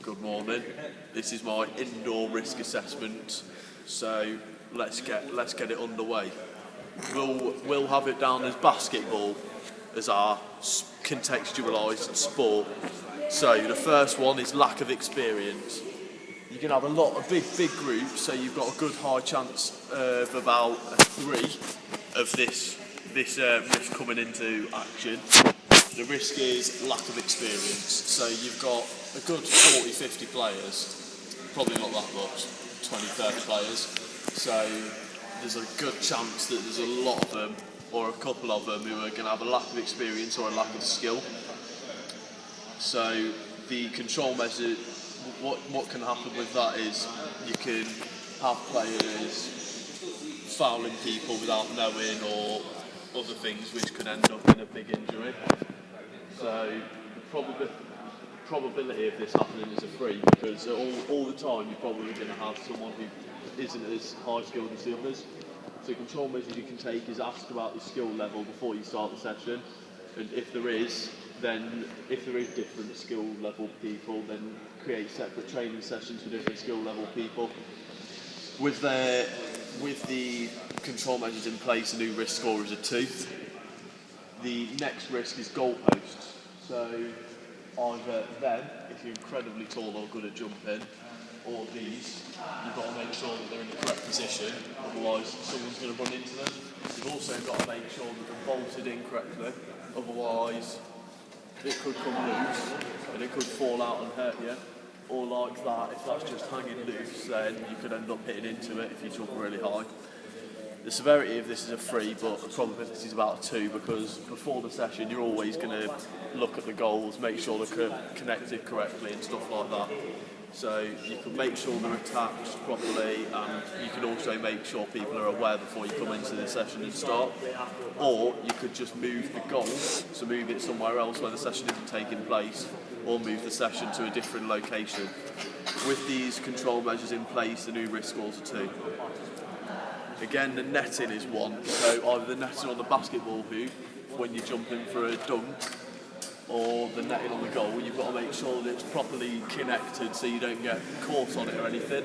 Good morning. This is my indoor risk assessment. So let's get it underway. We'll have it down as basketball as our contextualised sport. So the first one is lack of experience. You can have a lot of big groups, so you've got a good high chance of about 3 of this risk coming into action. The risk is lack of experience. So you've got a good 40-50 players, probably not that much, 20-30 players. So there's a good chance that there's a lot of them, or a couple of them, who are going to have a lack of experience or a lack of skill. So the control measure, what can happen with that is you can have players fouling people without knowing, or other things which could end up in a big injury. So the probability of this happening is a 3, because all the time you're probably going to have someone who isn't as high skilled as the others. So control measures you can take is ask about the skill level before you start the session, and if there is different skill level people, then create separate training sessions for different skill level people. With the control measures in place, a new risk score is a 2. The next risk is goalposts. So either them, if you're incredibly tall or good at jumping, or these, you've got to make sure that they're in the correct position, otherwise someone's going to run into them. You've also got to make sure that they're bolted in correctly, otherwise it could come loose and it could fall out and hurt you. Or like that, if that's just hanging loose, then you could end up hitting into it if you jump really high. The severity of this is a 3, but the probability is about a 2, because before the session you're always going to look at the goals, make sure they're connected correctly and stuff like that. So you can make sure they're attached properly, and you can also make sure people are aware before you come into the session and start. Or you could just move the goal, so move it somewhere else where the session isn't taking place, or move the session to a different location. With these control measures in place, the new risk scores are 2. Again, the netting is 1, so either the netting on the basketball hoop when you're jumping for a dunk, or the netting on the goal. You've got to make sure that it's properly connected so you don't get caught on it or anything.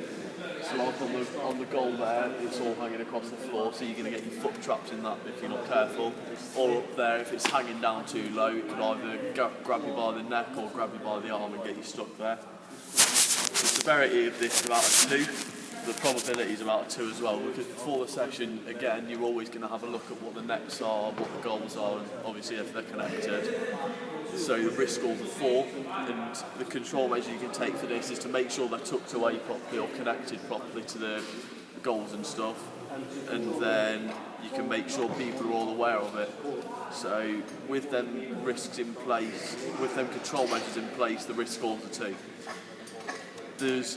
So like on the goal there, it's all hanging across the floor, so you're going to get your foot trapped in that if you're not careful. Or up there, if it's hanging down too low, it could either grab you by the neck or grab you by the arm and get you stuck there. The severity of this is about a 2. The probability is about a 2 as well, because before the session, again, you're always going to have a look at what the nets are, what the goals are, and obviously if they're connected. So the risk scores are 4, and the control measure you can take for this is to make sure they're tucked away properly or connected properly to the goals and stuff, and then you can make sure people are all aware of it. So with them risks in place, with them control measures in place, the risk scores are 2. There's